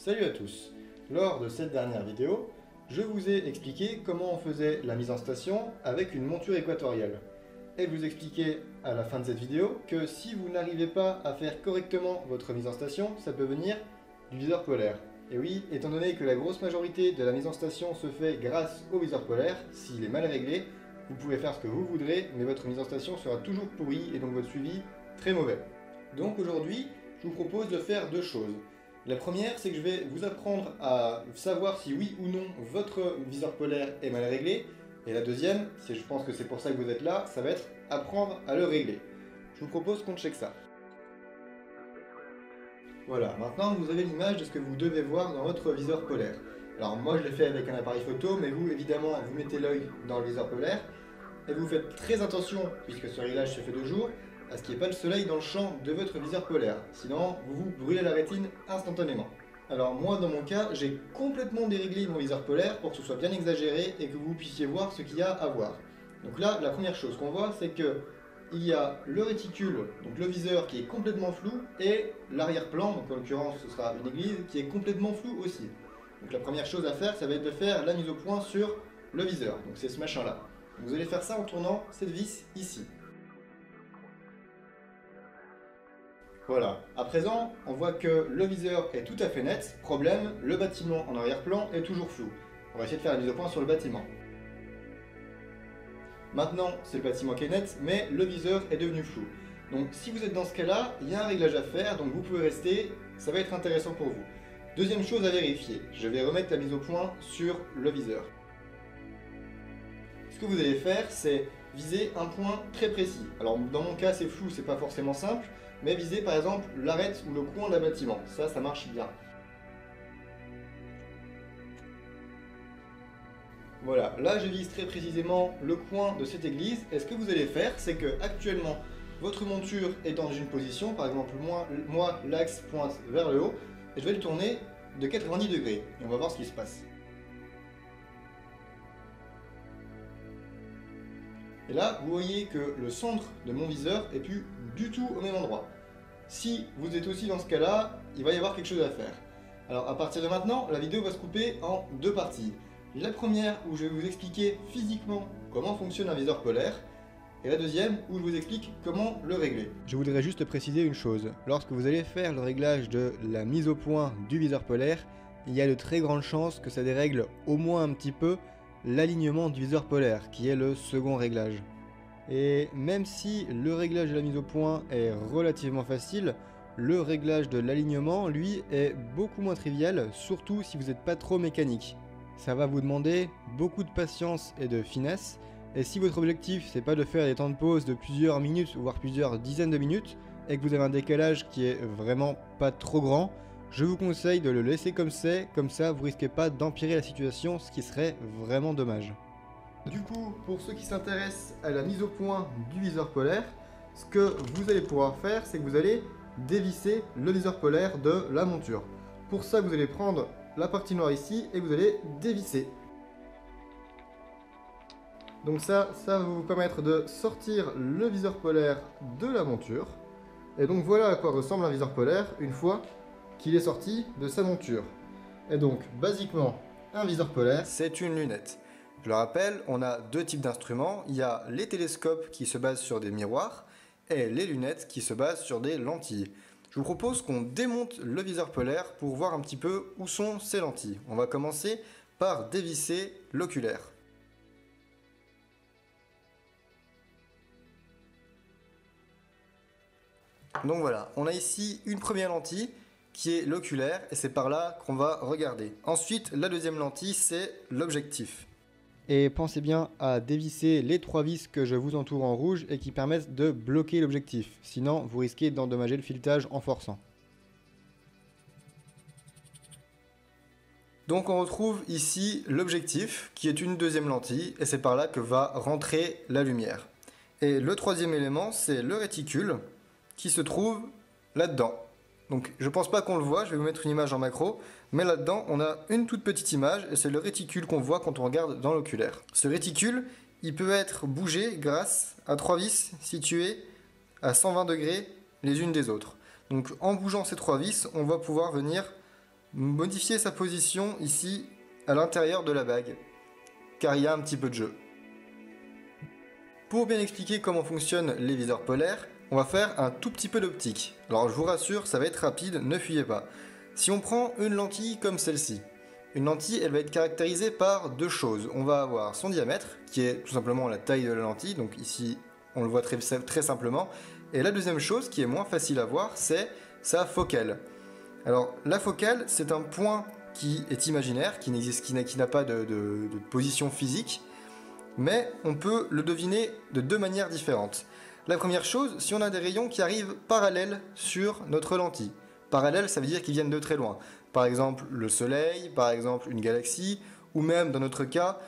Salut à tous! Lors de cette dernière vidéo, je vous ai expliqué comment on faisait la mise en station avec une monture équatoriale. Et vous expliquer à la fin de cette vidéo que si vous n'arrivez pas à faire correctement votre mise en station, ça peut venir du viseur polaire. Et oui, étant donné que la grosse majorité de la mise en station se fait grâce au viseur polaire, s'il est mal réglé, vous pouvez faire ce que vous voudrez, mais votre mise en station sera toujours pourrie et donc votre suivi très mauvais. Donc aujourd'hui, je vous propose de faire deux choses. La première, c'est que je vais vous apprendre à savoir si oui ou non votre viseur polaire est mal réglé. Et la deuxième, je pense que c'est pour ça que vous êtes là, ça va être apprendre à le régler. Je vous propose qu'on check ça. Voilà, maintenant vous avez l'image de ce que vous devez voir dans votre viseur polaire. Alors moi je l'ai fait avec un appareil photo, mais vous évidemment vous mettez l'œil dans le viseur polaire et vous faites très attention, puisque ce réglage se fait de jour, à ce qu'il n'y ait pas le soleil dans le champ de votre viseur polaire. Sinon, vous vous brûlez la rétine instantanément. Alors moi, dans mon cas, j'ai complètement déréglé mon viseur polaire pour que ce soit bien exagéré et que vous puissiez voir ce qu'il y a à voir. Donc là, la première chose qu'on voit, c'est que il y a le réticule, donc le viseur qui est complètement flou, et l'arrière-plan, donc en l'occurrence ce sera une église, qui est complètement flou aussi. Donc la première chose à faire, ça va être de faire la mise au point sur le viseur. Donc c'est ce machin-là. Vous allez faire ça en tournant cette vis ici. Voilà, à présent, on voit que le viseur est tout à fait net. Problème, le bâtiment en arrière-plan est toujours flou. On va essayer de faire la mise au point sur le bâtiment. Maintenant, c'est le bâtiment qui est net, mais le viseur est devenu flou. Donc si vous êtes dans ce cas-là, il y a un réglage à faire, donc vous pouvez rester, ça va être intéressant pour vous. Deuxième chose à vérifier, je vais remettre la mise au point sur le viseur. Ce que vous allez faire, c'est viser un point très précis. Alors dans mon cas, c'est flou, c'est pas forcément simple, mais viser par exemple l'arête ou le coin d'un bâtiment. Ça marche bien. Voilà, là je vise très précisément le coin de cette église, et ce que vous allez faire, c'est que actuellement votre monture est dans une position, par exemple moi l'axe pointe vers le haut, et je vais le tourner de 90 degrés, et on va voir ce qui se passe. Et là, vous voyez que le centre de mon viseur est plus du tout au même endroit. Si vous êtes aussi dans ce cas-là, il va y avoir quelque chose à faire. Alors à partir de maintenant, la vidéo va se couper en deux parties. La première où je vais vous expliquer physiquement comment fonctionne un viseur polaire, et la deuxième où je vous explique comment le régler. Je voudrais juste préciser une chose, lorsque vous allez faire le réglage de la mise au point du viseur polaire, il y a de très grandes chances que ça dérègle au moins un petit peu l'alignement du viseur polaire, qui est le second réglage. Et même si le réglage de la mise au point est relativement facile, le réglage de l'alignement, lui, est beaucoup moins trivial, surtout si vous n'êtes pas trop mécanique. Ça va vous demander beaucoup de patience et de finesse, et si votre objectif c'est pas de faire des temps de pause de plusieurs minutes, voire plusieurs dizaines de minutes, et que vous avez un décalage qui est vraiment pas trop grand, je vous conseille de le laisser comme c'est, comme ça vous risquez pas d'empirer la situation, ce qui serait vraiment dommage. Du coup, pour ceux qui s'intéressent à la mise au point du viseur polaire, ce que vous allez pouvoir faire, c'est que vous allez dévisser le viseur polaire de la monture. Pour ça, vous allez prendre la partie noire ici et vous allez dévisser. Donc ça va vous permettre de sortir le viseur polaire de la monture. Et donc voilà à quoi ressemble un viseur polaire une fois qu'il est sorti de sa monture. Et donc, basiquement, un viseur polaire, c'est une lunette. Je le rappelle, on a deux types d'instruments. Il y a les télescopes qui se basent sur des miroirs et les lunettes qui se basent sur des lentilles. Je vous propose qu'on démonte le viseur polaire pour voir un petit peu où sont ces lentilles. On va commencer par dévisser l'oculaire. Donc voilà, on a ici une première lentille qui est l'oculaire et c'est par là qu'on va regarder. Ensuite, la deuxième lentille, c'est l'objectif. Et pensez bien à dévisser les trois vis que je vous entoure en rouge et qui permettent de bloquer l'objectif. Sinon, vous risquez d'endommager le filetage en forçant. Donc on retrouve ici l'objectif qui est une deuxième lentille et c'est par là que va rentrer la lumière. Et le troisième élément, c'est le réticule qui se trouve là-dedans. Donc je pense pas qu'on le voit, je vais vous mettre une image en macro, mais là-dedans on a une toute petite image et c'est le réticule qu'on voit quand on regarde dans l'oculaire. Ce réticule, il peut être bougé grâce à trois vis situées à 120 degrés les unes des autres. Donc en bougeant ces trois vis, on va pouvoir venir modifier sa position ici à l'intérieur de la bague, car il y a un petit peu de jeu. Pour bien expliquer comment fonctionnent les viseurs polaires, on va faire un tout petit peu d'optique. Alors je vous rassure, ça va être rapide, ne fuyez pas. Si on prend une lentille comme celle-ci, une lentille elle va être caractérisée par deux choses. On va avoir son diamètre, qui est tout simplement la taille de la lentille, donc ici on le voit très simplement. Et la deuxième chose, qui est moins facile à voir, c'est sa focale. Alors la focale, c'est un point qui est imaginaire, qui n'a pas de position physique, mais on peut le deviner de deux manières différentes. La première chose, si on a des rayons qui arrivent parallèles sur notre lentille. Parallèles, ça veut dire qu'ils viennent de très loin. Par exemple, le soleil, par exemple, une galaxie, ou même, dans notre cas,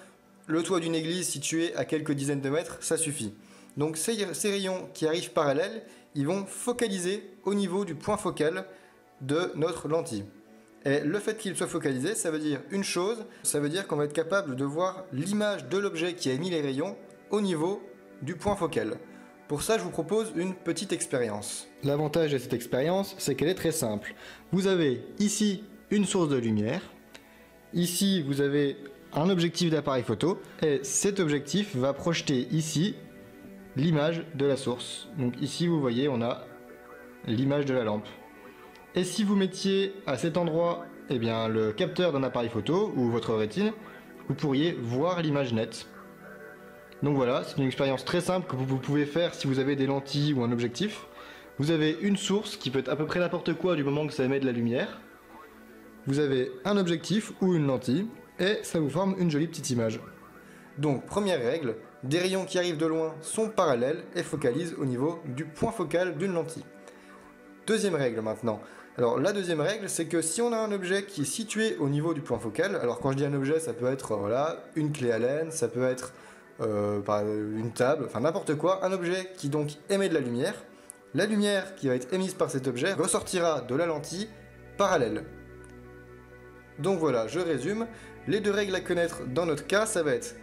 le toit d'une église situé à quelques dizaines de mètres, ça suffit. Donc ces rayons qui arrivent parallèles, ils vont focaliser au niveau du point focal de notre lentille. Et le fait qu'il soit focalisé, ça veut dire une chose, ça veut dire qu'on va être capable de voir l'image de l'objet qui a émis les rayons au niveau du point focal. Pour ça, je vous propose une petite expérience. L'avantage de cette expérience, c'est qu'elle est très simple. Vous avez ici une source de lumière, ici vous avez un objectif d'appareil photo, et cet objectif va projeter ici l'image de la source. Donc ici vous voyez, on a l'image de la lampe. Et si vous mettiez à cet endroit le capteur d'un appareil photo ou votre rétine, vous pourriez voir l'image nette. Donc voilà, c'est une expérience très simple que vous pouvez faire si vous avez des lentilles ou un objectif. Vous avez une source qui peut être à peu près n'importe quoi du moment que ça émet de la lumière. Vous avez un objectif ou une lentille et ça vous forme une jolie petite image. Donc première règle, des rayons qui arrivent de loin sont parallèles et focalisent au niveau du point focal d'une lentille. Deuxième règle maintenant. Alors la deuxième règle, c'est que si on a un objet qui est situé au niveau du point focal, alors quand je dis un objet, ça peut être une clé Allen, ça peut être une table, enfin n'importe quoi, un objet qui donc émet de la lumière qui va être émise par cet objet ressortira de la lentille parallèle. Donc voilà, je résume, les deux règles à connaître dans notre cas, ça va être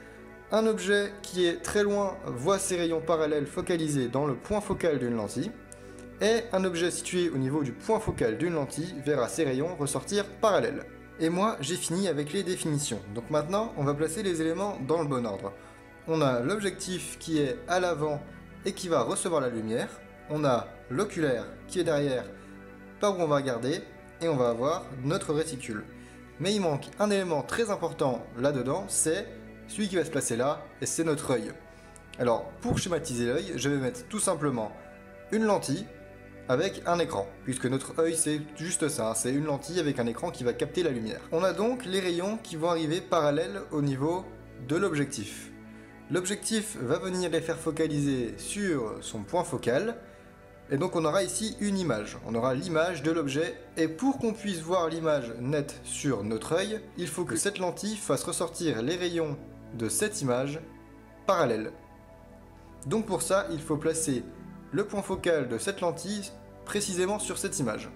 un objet qui est très loin voit ses rayons parallèles focalisés dans le point focal d'une lentille, et un objet situé au niveau du point focal d'une lentille verra ses rayons ressortir parallèles. Et moi, j'ai fini avec les définitions. Donc maintenant, on va placer les éléments dans le bon ordre. On a l'objectif qui est à l'avant et qui va recevoir la lumière. On a l'oculaire qui est derrière, par où on va regarder, et on va avoir notre réticule. Mais il manque un élément très important là-dedans, c'est celui qui va se placer là, et c'est notre œil. Alors, pour schématiser l'œil, je vais mettre tout simplement une lentille avec un écran, puisque notre œil c'est juste ça, c'est une lentille avec un écran qui va capter la lumière. On a donc les rayons qui vont arriver parallèles au niveau de l'objectif. L'objectif va venir les faire focaliser sur son point focal, et donc on aura ici une image. On aura l'image de l'objet, et pour qu'on puisse voir l'image nette sur notre œil, il faut que cette lentille fasse ressortir les rayons de cette image parallèles. Donc pour ça, il faut placer le point focal de cette lentille précisément sur cette image.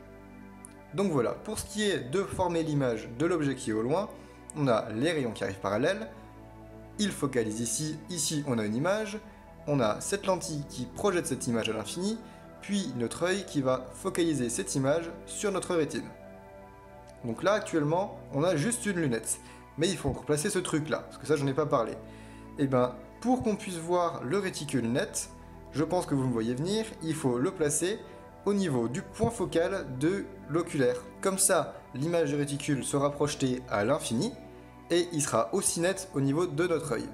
Donc voilà, pour ce qui est de former l'image de l'objet qui est au loin, on a les rayons qui arrivent parallèles, il focalise ici on a une image, on a cette lentille qui projette cette image à l'infini, puis notre œil qui va focaliser cette image sur notre rétine. Donc là actuellement, on a juste une lunette, mais il faut encore placer ce truc là, parce que ça j'en ai pas parlé. Et bien, pour qu'on puisse voir le réticule net, je pense que vous me voyez venir, il faut le placer au niveau du point focal de l'oculaire. Comme ça, l'image du réticule sera projetée à l'infini, et il sera aussi net au niveau de notre œil.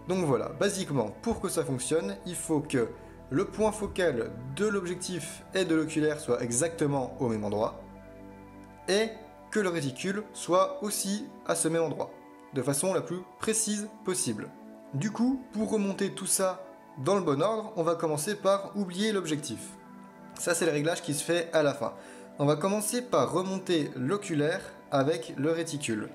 Donc voilà, basiquement, pour que ça fonctionne, il faut que le point focal de l'objectif et de l'oculaire soit exactement au même endroit, et que le réticule soit aussi à ce même endroit, de façon la plus précise possible. Du coup, pour remonter tout ça dans le bon ordre, on va commencer par oublier l'objectif. Ça, c'est le réglage qui se fait à la fin. On va commencer par remonter l'oculaire avec le réticule.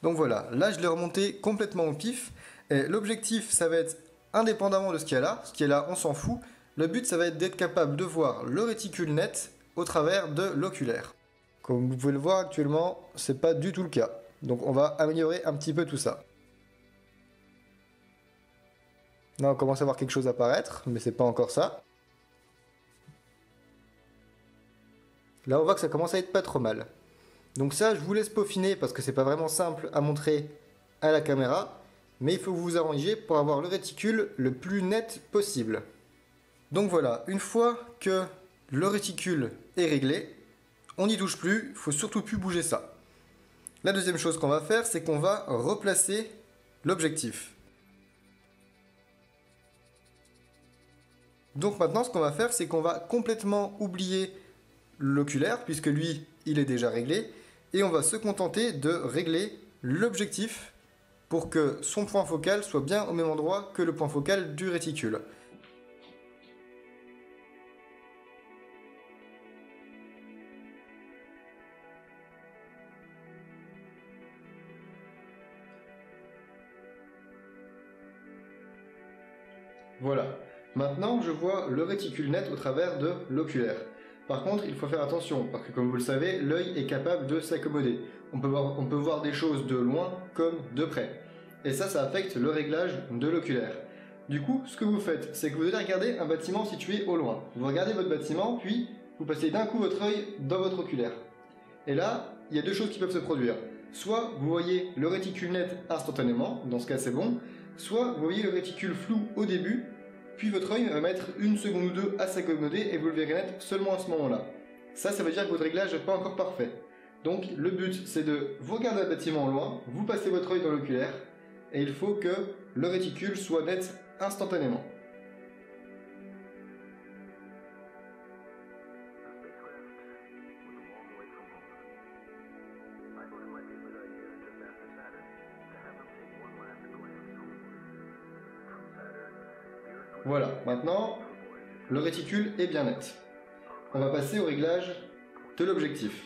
Donc voilà, là je l'ai remonté complètement au pif. Et l'objectif, ça va être indépendamment de ce qu'il y a là. Ce qu'il y a là, on s'en fout. Le but, ça va être d'être capable de voir le réticule net au travers de l'oculaire. Comme vous pouvez le voir actuellement, c'est pas du tout le cas. Donc on va améliorer un petit peu tout ça. Là, on commence à voir quelque chose apparaître, mais c'est pas encore ça. Là, on voit que ça commence à être pas trop mal. Donc ça, je vous laisse peaufiner parce que c'est pas vraiment simple à montrer à la caméra, mais il faut que vous vous arrangiez pour avoir le réticule le plus net possible. Donc voilà, une fois que le réticule est réglé, on n'y touche plus, il faut surtout plus bouger ça. La deuxième chose qu'on va faire, c'est qu'on va replacer l'objectif. Donc maintenant, ce qu'on va faire, c'est qu'on va complètement oublier l'oculaire, puisque lui, il est déjà réglé, et on va se contenter de régler l'objectif pour que son point focal soit bien au même endroit que le point focal du réticule. Voilà. Maintenant, je vois le réticule net au travers de l'oculaire. Par contre, il faut faire attention, parce que comme vous le savez, l'œil est capable de s'accommoder. On peut voir des choses de loin comme de près. Et ça affecte le réglage de l'oculaire. Du coup, ce que vous faites, c'est que vous allez regarder un bâtiment situé au loin. Vous regardez votre bâtiment, puis vous passez d'un coup votre œil dans votre oculaire. Et là, il y a deux choses qui peuvent se produire. Soit vous voyez le réticule net instantanément, dans ce cas c'est bon, soit vous voyez le réticule flou au début, puis votre œil va mettre une seconde ou deux à s'accommoder et vous le verrez net seulement à ce moment-là. Ça veut dire que votre réglage n'est pas encore parfait. Donc le but c'est de vous regarder le bâtiment au loin, vous passez votre œil dans l'oculaire, et il faut que le réticule soit net instantanément. Voilà, maintenant, le réticule est bien net. On va passer au réglage de l'objectif.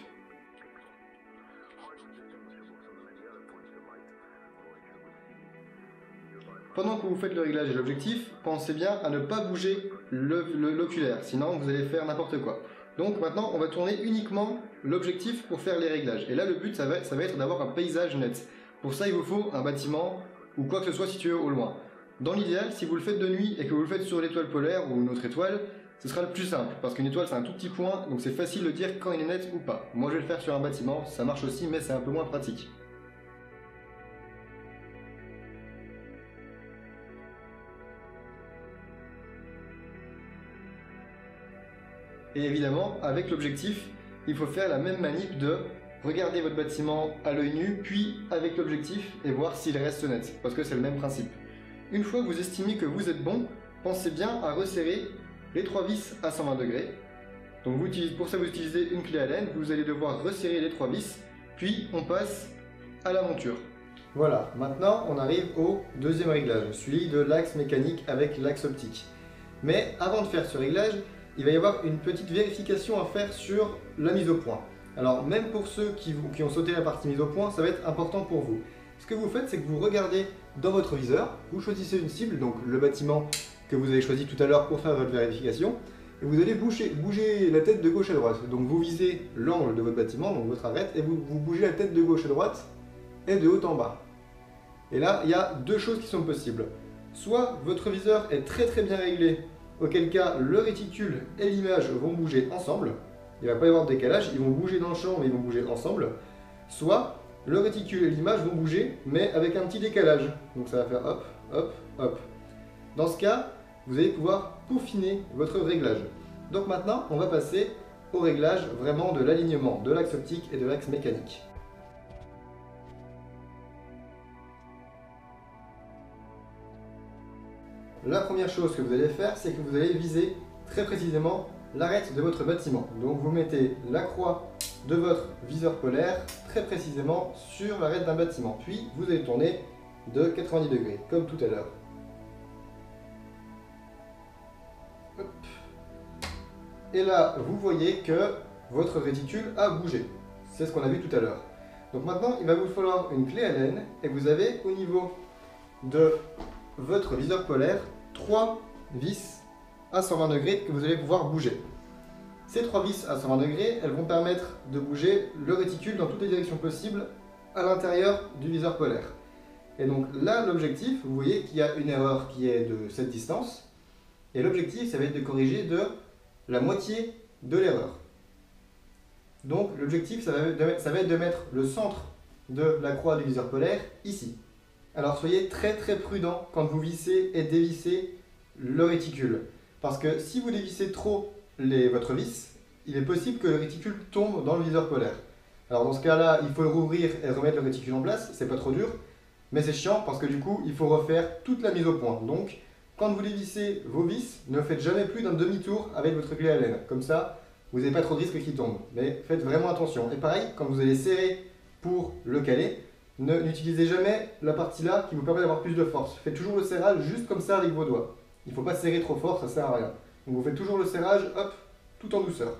Pendant que vous faites le réglage de l'objectif, pensez bien à ne pas bouger l'oculaire, sinon vous allez faire n'importe quoi. Donc maintenant, on va tourner uniquement l'objectif pour faire les réglages. Et là, le but, ça va être d'avoir un paysage net. Pour ça, il vous faut un bâtiment ou quoi que ce soit situé au loin. Dans l'idéal, si vous le faites de nuit et que vous le faites sur l'étoile polaire ou une autre étoile, ce sera le plus simple, parce qu'une étoile c'est un tout petit point, donc c'est facile de dire quand il est net ou pas. Moi je vais le faire sur un bâtiment, ça marche aussi, mais c'est un peu moins pratique. Et évidemment, avec l'objectif, il faut faire la même manip de regarder votre bâtiment à l'œil nu, puis avec l'objectif et voir s'il reste net, parce que c'est le même principe. Une fois que vous estimez que vous êtes bon, pensez bien à resserrer les 3 vis à 120 degrés. Donc pour ça vous utilisez une clé Allen, vous allez devoir resserrer les 3 vis, puis on passe à la monture. Voilà, maintenant on arrive au deuxième réglage, celui de l'axe mécanique avec l'axe optique. Mais avant de faire ce réglage, il va y avoir une petite vérification à faire sur la mise au point. Alors même pour ceux qui ont sauté la partie mise au point, ça va être important pour vous. Ce que vous faites, c'est que vous regardez dans votre viseur, vous choisissez une cible, donc le bâtiment que vous avez choisi tout à l'heure pour faire votre vérification, et vous allez bouger la tête de gauche à droite. Donc vous visez l'angle de votre bâtiment, donc votre arête, et vous bougez la tête de gauche à droite et de haut en bas. Et là, il y a deux choses qui sont possibles. Soit votre viseur est très bien réglé, auquel cas le réticule et l'image vont bouger ensemble, il ne va pas y avoir de décalage, ils vont bouger dans le champ mais ils vont bouger ensemble. Soit le réticule et l'image vont bouger mais avec un petit décalage, donc ça va faire hop, hop, hop. Dans ce cas, vous allez pouvoir peaufiner votre réglage. Donc maintenant, on va passer au réglage vraiment de l'alignement de l'axe optique et de l'axe mécanique. La première chose que vous allez faire, c'est que vous allez viser très précisément l'arête de votre bâtiment. Donc vous mettez la croix de votre viseur polaire très précisément sur l'arête d'un bâtiment. Puis vous allez tourner de 90 degrés, comme tout à l'heure. Et là, vous voyez que votre réticule a bougé. C'est ce qu'on a vu tout à l'heure. Donc maintenant, il va vous falloir une clé Allen et vous avez au niveau de votre viseur polaire 3 vis à 120 degrés que vous allez pouvoir bouger. Ces 3 vis à 120 degrés, elles vont permettre de bouger le réticule dans toutes les directions possibles à l'intérieur du viseur polaire. Et donc là, l'objectif, vous voyez qu'il y a une erreur qui est de cette distance. Et l'objectif, ça va être de corriger de la moitié de l'erreur. Donc l'objectif, ça va être de mettre le centre de la croix du viseur polaire ici. Alors soyez très prudent quand vous vissez et dévissez le réticule. Parce que si vous dévissez trop votre vis, il est possible que le réticule tombe dans le viseur polaire. Alors dans ce cas-là, il faut le rouvrir et remettre le réticule en place, c'est pas trop dur. Mais c'est chiant parce que du coup, il faut refaire toute la mise au point. Donc, quand vous dévissez vos vis, ne faites jamais plus d'un demi-tour avec votre clé Allen. Comme ça, vous n'avez pas trop de risques qu'il tombe. Mais faites vraiment attention. Et pareil, quand vous allez serrer pour le caler, n'utilisez jamais la partie là qui vous permet d'avoir plus de force. Faites toujours le serrage juste comme ça avec vos doigts. Il ne faut pas serrer trop fort, ça ne sert à rien. Donc vous faites toujours le serrage, hop, tout en douceur.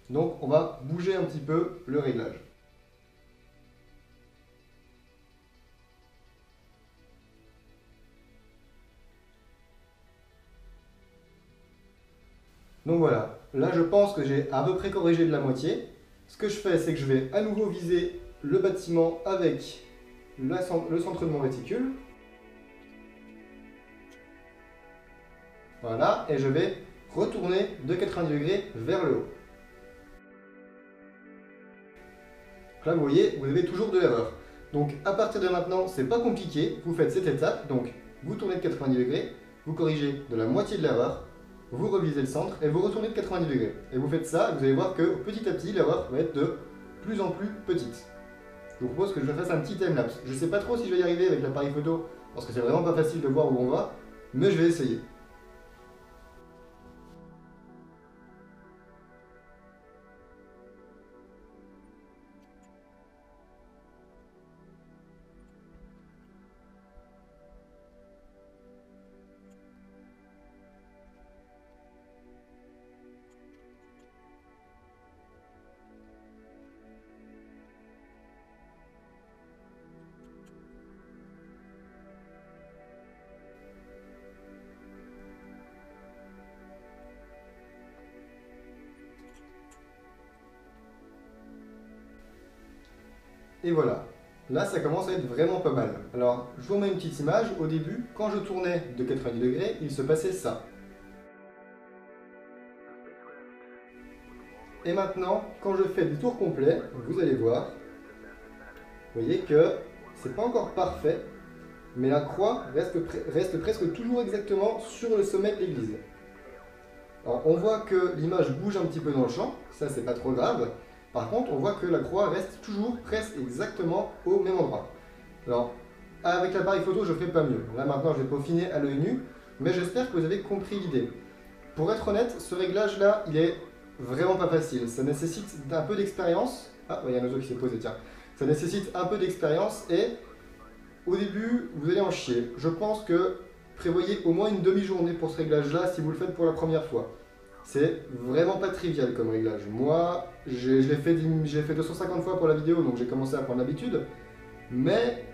Donc on va bouger un petit peu le réglage. Donc voilà, là je pense que j'ai à peu près corrigé de la moitié. Ce que je fais, c'est que je vais à nouveau viser le bâtiment avec le centre de mon réticule. Voilà, et je vais retourner de 90 degrés vers le haut. Donc là, vous voyez, vous avez toujours de l'erreur. Donc à partir de maintenant, c'est pas compliqué, vous faites cette étape, donc vous tournez de 90 degrés, vous corrigez de la moitié de l'erreur, vous revisez le centre et vous retournez de 90 degrés. Et vous faites ça, et vous allez voir que petit à petit, l'erreur va être de plus en plus petite. Je vous propose que je fasse un petit timelapse. Je ne sais pas trop si je vais y arriver avec l'appareil photo, parce que c'est vraiment pas facile de voir où on va, mais je vais essayer. Et voilà, là ça commence à être vraiment pas mal. Alors je vous remets une petite image, au début, quand je tournais de 90 degrés, il se passait ça. Et maintenant, quand je fais des tours complets, vous allez voir, vous voyez que c'est pas encore parfait, mais la croix reste presque toujours exactement sur le sommet de l'église. Alors on voit que l'image bouge un petit peu dans le champ, ça c'est pas trop grave. Par contre, on voit que la croix reste toujours presque exactement au même endroit. Alors, avec l'appareil photo, je ne ferai pas mieux. Là maintenant, je vais peaufiner à l'œil nu, mais j'espère que vous avez compris l'idée. Pour être honnête, ce réglage-là, il est vraiment pas facile. Ça nécessite un peu d'expérience. Ah, il y a un oiseau qui s'est posé, tiens. Ça nécessite un peu d'expérience et au début, vous allez en chier. Je pense que prévoyez au moins une demi-journée pour ce réglage-là si vous le faites pour la première fois. C'est vraiment pas trivial comme réglage. Moi, je l'ai fait 250 fois pour la vidéo, donc j'ai commencé à prendre l'habitude. Mais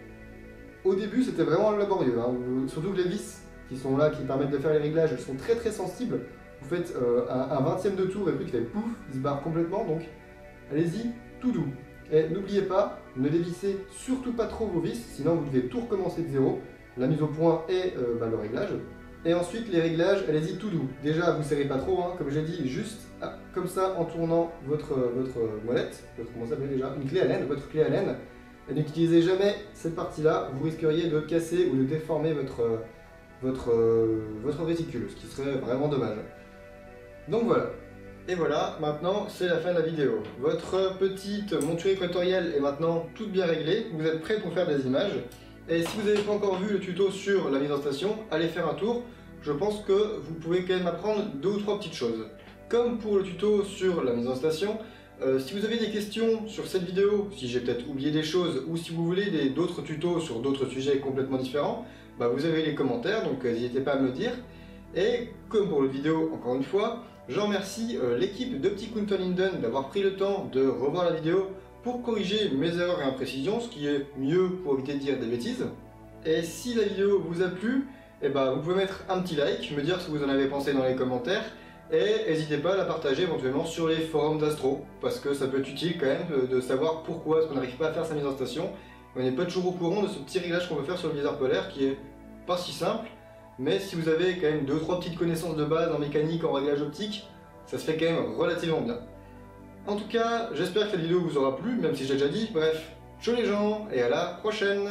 au début, c'était vraiment laborieux. Hein. Surtout que les vis qui sont là, qui permettent de faire les réglages, elles sont très sensibles. Vous faites un 20e de tour et puis il fait pouf, il se barre complètement. Donc allez-y, tout doux. Et n'oubliez pas, ne dévissez surtout pas trop vos vis, sinon vous devez tout recommencer de zéro. La mise au point et le réglage. Et ensuite les réglages, allez-y tout doux. Déjà vous serrez pas trop, hein, comme j'ai dit, juste comme ça en tournant votre molette, comment ça s'appelle déjà, une clé Allen, votre clé Allen. Et n'utilisez jamais cette partie-là, vous risqueriez de casser ou de déformer votre réticule, ce qui serait vraiment dommage. Donc voilà. Et voilà, maintenant c'est la fin de la vidéo. Votre petite monture équatoriale est maintenant toute bien réglée, vous êtes prêts pour faire des images. Et si vous n'avez pas encore vu le tuto sur la mise en station, allez faire un tour. Je pense que vous pouvez quand même apprendre 2 ou 3 petites choses. Comme pour le tuto sur la mise en station, si vous avez des questions sur cette vidéo, si j'ai peut-être oublié des choses, ou si vous voulez d'autres tutos sur d'autres sujets complètement différents, bah vous avez les commentaires, donc n'hésitez pas à me le dire. Et comme pour l'autre vidéo, encore une fois, je remercie l'équipe de Petit Kunta Linden d'avoir pris le temps de revoir la vidéo pour corriger mes erreurs et imprécisions, ce qui est mieux pour éviter de dire des bêtises. Et si la vidéo vous a plu, eh ben, vous pouvez mettre un petit like, me dire ce que vous en avez pensé dans les commentaires, et n'hésitez pas à la partager éventuellement sur les forums d'Astro, parce que ça peut être utile quand même de savoir pourquoi est-ce qu'on n'arrive pas à faire sa mise en station, on n'est pas toujours au courant de ce petit réglage qu'on peut faire sur le viseur polaire qui est pas si simple, mais si vous avez quand même 2-3 petites connaissances de base en mécanique, en réglage optique, ça se fait quand même relativement bien. En tout cas, j'espère que cette vidéo vous aura plu, même si j'ai déjà dit. Bref, ciao les gens, et à la prochaine!